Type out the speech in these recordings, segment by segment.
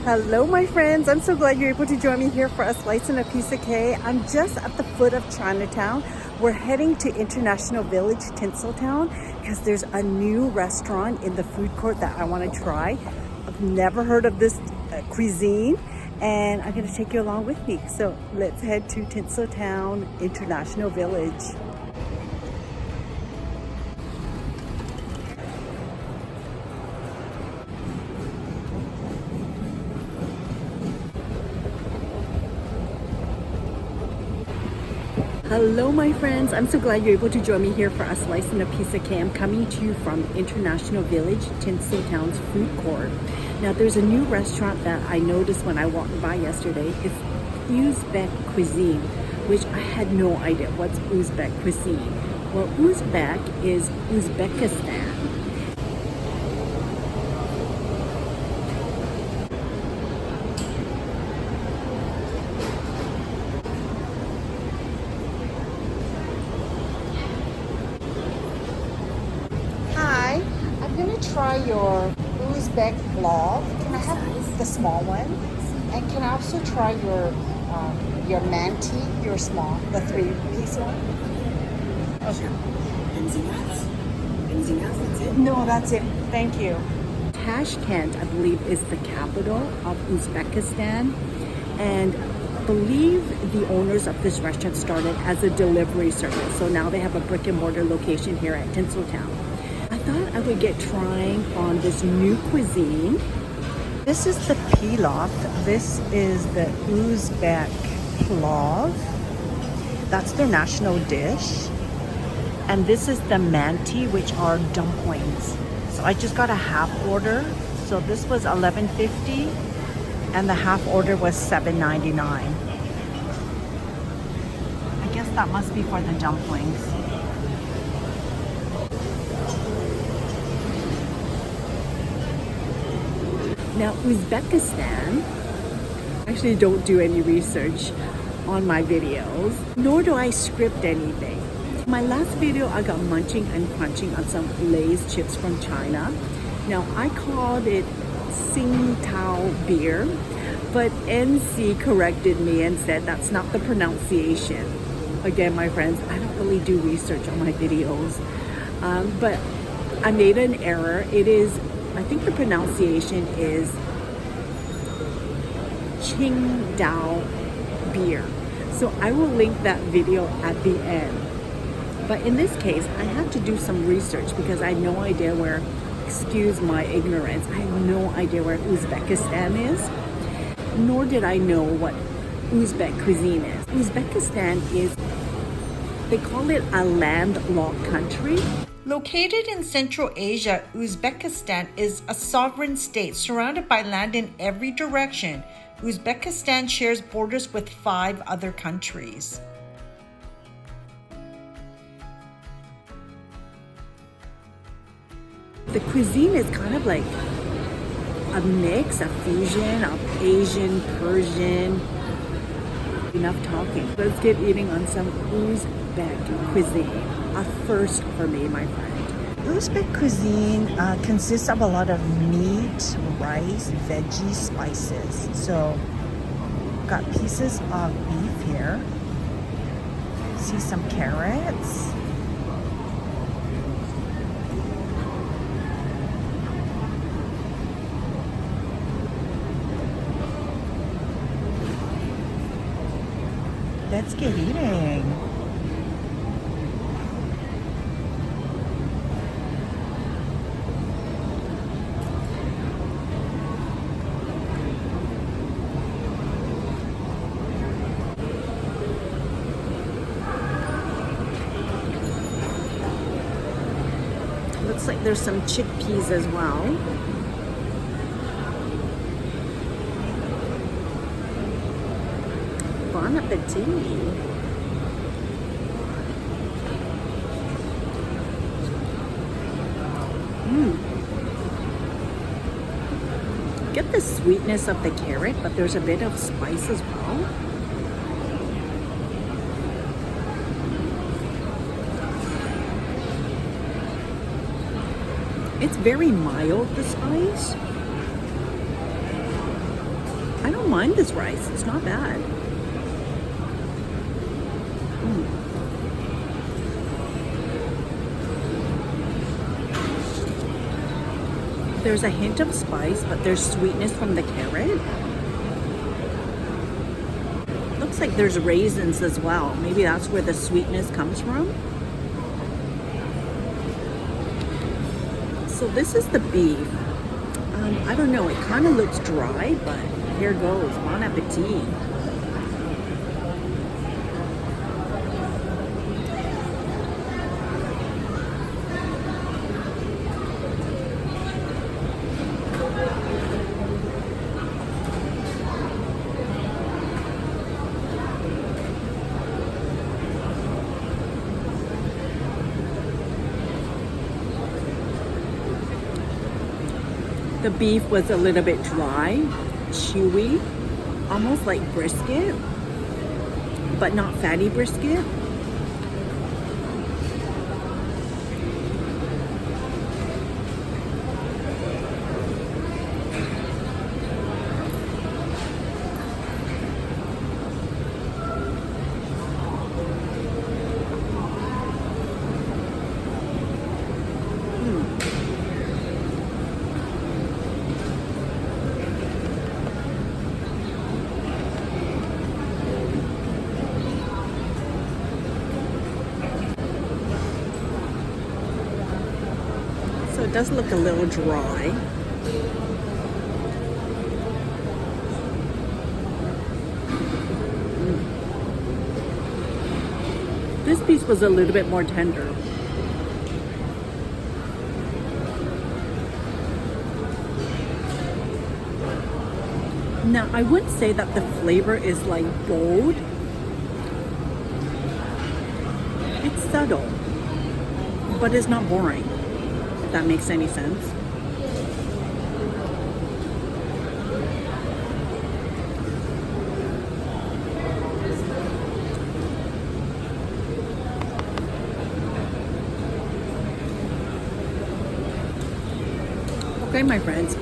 Hello my friends, I'm so glad you're able to join me here for a slice and a piece of cake. I'm just at the foot of Chinatown. We're heading to International Village, Tinseltown, because there's a new restaurant in the food court that I want to try. I've never heard of this cuisine, and I'm going to take you along with me. So let's head to Tinseltown International Village. Hello my friends, I'm so glad you're able to join me here for a slice and a piece of cake. I'm coming to you from International Village, Tinseltown's food court. Now there's a new restaurant that I noticed when I walked by yesterday. It's Uzbek Cuisine, which I had no idea what's Uzbek cuisine. Well, Uzbek is Uzbekistan. Hi, I'm gonna try your Uzbek vlog. Can I have the small one? And can I also try your manti, your small, the 3-piece one? Okay. Anything else? Anything else? That's it? No, that's it. Thank you. Tashkent, I believe, is the capital of Uzbekistan, and I believe the owners of this restaurant started as a delivery service. So now they have a brick and mortar location here at Tinseltown. I thought I would get trying on this new cuisine. This is the pilaf. This is the Uzbek plov. That's their national dish. And this is the manti, which are dumplings. So I just got a half order. So this was $11.50 and the half order was $7.99. I guess that must be for the dumplings. Now, Uzbekistan, I actually don't do any research on my videos, nor do I script anything. My last video, I got munching and crunching on some Lay's chips from China. Now, I called it Tsingtao beer, but NC corrected me and said that's not the pronunciation. Again, my friends, I don't really do research on my videos, but I made an error. It is, I think the pronunciation is Qingdao beer. So I will link that video at the end. But in this case, I had to do some research because I had no idea where, excuse my ignorance, I have no idea where Uzbekistan is, nor did I know what Uzbek cuisine is. Uzbekistan is, they call it a landlocked country. Located in Central Asia, Uzbekistan is a sovereign state surrounded by land in every direction. Uzbekistan shares borders with 5 other countries. The cuisine is kind of like a mix, a fusion of Asian, Persian. Enough talking. Let's get eating on some Uzbek cuisine. A first for me, my friend. Uzbek cuisine consists of a lot of meat, rice, veggie, spices. So, got pieces of beef here. See some carrots. Let's get eating. Looks like there's some chickpeas as well. Bon appetit. Get the sweetness of the carrot, but there's a bit of spice as well. It's very mild, the spice. don't mind this rice. It's not bad. There's a hint of spice, but there's sweetness from the carrot. Looks like there's raisins as well. Maybe that's where the sweetness comes from. So this is the beef. I don't know, it kind of looks dry, but here goes. Bon appetit. The beef was a little bit dry, chewy, almost like brisket, but not fatty brisket. So it does look a little dry. This piece was a little bit more tender. Now, I wouldn't say that the flavor is like bold. It's subtle, but it's not boring, if that makes any sense. Okay, my friends,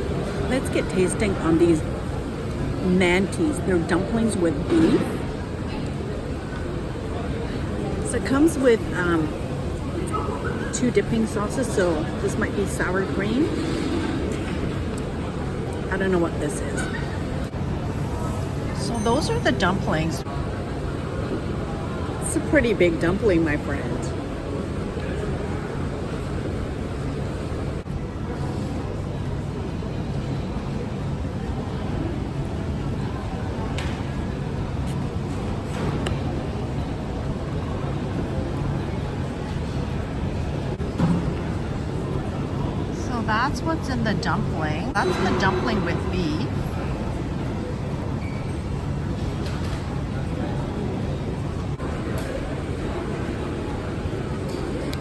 let's get tasting on these mantis. They're dumplings with beef. So it comes with two dipping sauces, so this might be sour cream. I don't know what this is. So those are the dumplings. It's a pretty big dumpling, my friend. So that's what's in the dumpling. That's the dumpling with beef.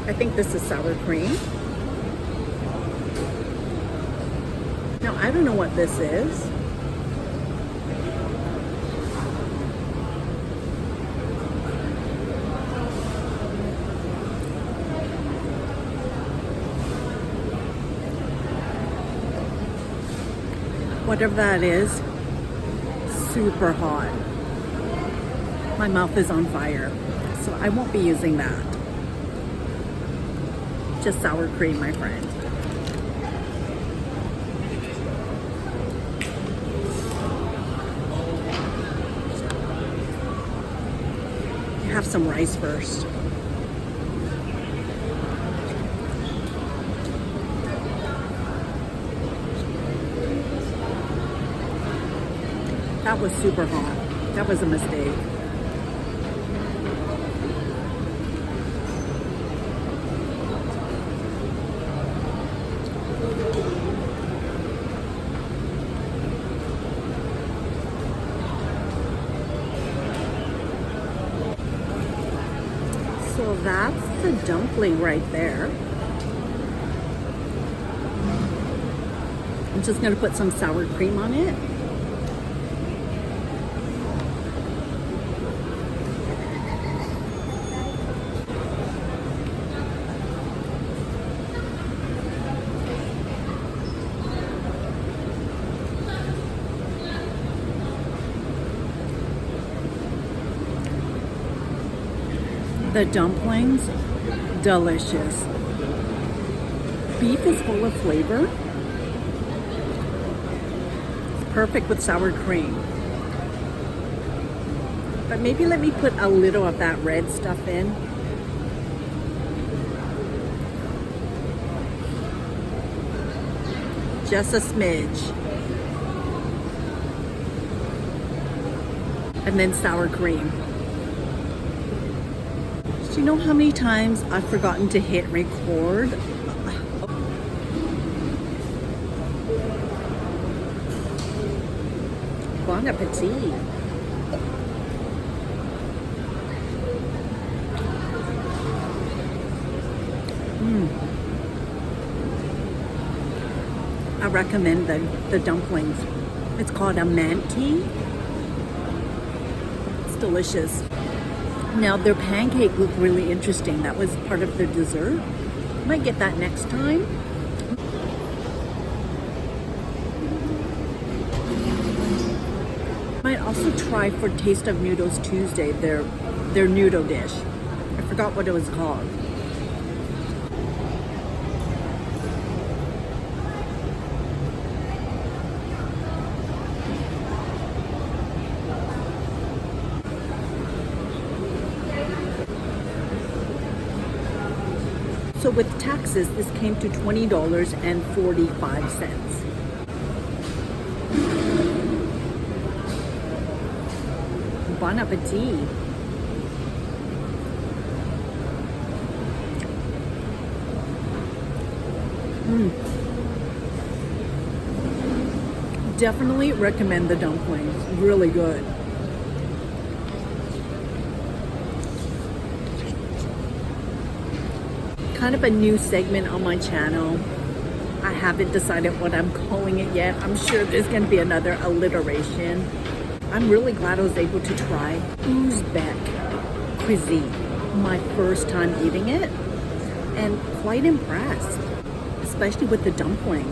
I think this is sour cream. Now, I don't know what this is. Whatever that is, super hot. My mouth is on fire, so I won't be using that. Just sour cream, my friend. Have some rice first. That was super hot. That was a mistake. So that's the dumpling right there. I'm just gonna put some sour cream on it. The dumplings, delicious. Beef is full of flavor. It's perfect with sour cream. But maybe let me put a little of that red stuff in. Just a smidge. And then sour cream. Do you know how many times I've forgotten to hit record? Bon appetit. I recommend the dumplings. It's called a manti. It's delicious. Now their pancake looked really interesting. That was part of their dessert. Might get that next time. Might also try for Taste of Noodles Tuesday, their noodle dish. I forgot what it was called. So with taxes, this came to $20.45. Bon appetit. Definitely recommend the dumplings. Really good. Kind of a new segment on my channel. I haven't decided what I'm calling it yet. I'm sure there's going to be another alliteration. I'm really glad I was able to try Uzbek cuisine. My first time eating it, and quite impressed, especially with the dumpling.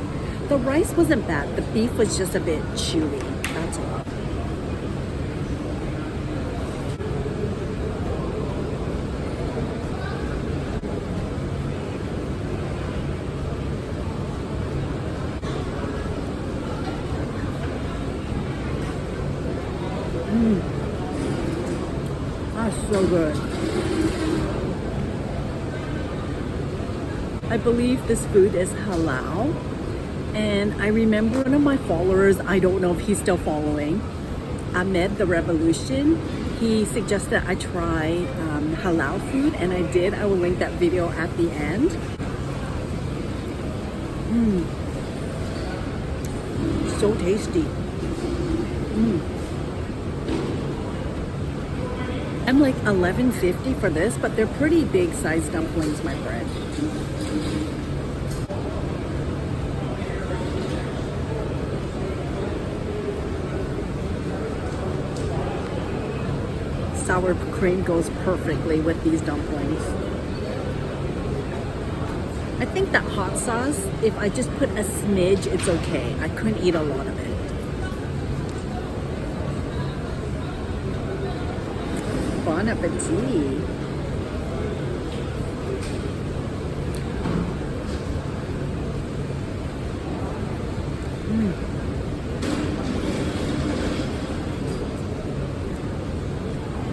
The rice wasn't bad. The beef was just a bit chewy. That's all. That's so good. I believe this food is halal. And I remember one of my followers, I don't know if he's still following, Ahmed the Revolution. He suggested I try halal food, and I did. I will link that video at the end. So tasty. I'm like $11.50 for this, but they're pretty big size dumplings, my friend. Sour cream goes perfectly with these dumplings. I think that hot sauce, if I just put a smidge, it's okay. I couldn't eat a lot of it. Bon appetit.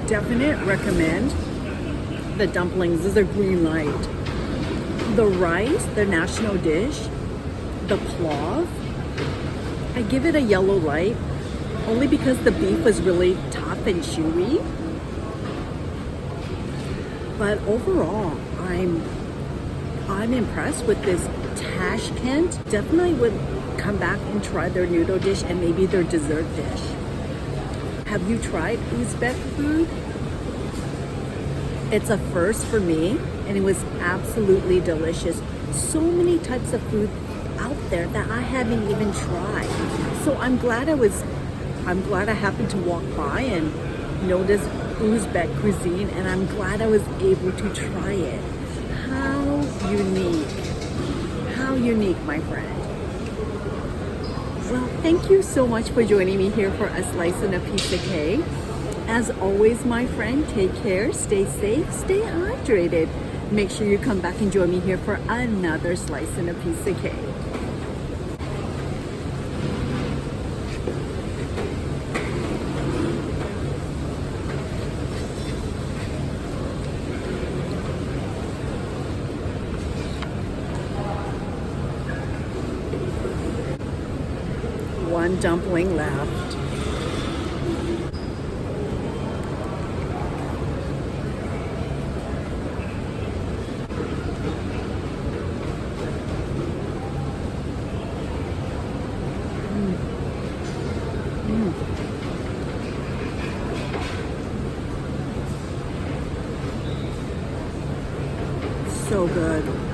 Definite recommend the dumplings. This is a green light. The rice, the national dish, the plov, I give it a yellow light only because the beef was really tough and chewy. But overall, I'm impressed with this Tashkent. Definitely would come back and try their noodle dish and maybe their dessert dish. Have you tried Uzbek food? It's a first for me, and it was absolutely delicious. So many types of food out there that I haven't even tried. So I'm glad I happened to walk by and notice Uzbek cuisine, and I'm glad I was able to try it. How unique, my friend. Well, thank you so much for joining me here for a slice and a piece of cake. As always, my friend, take care, stay safe, stay hydrated. Make sure you come back and join me here for another slice and a piece of cake. One dumpling left. So good.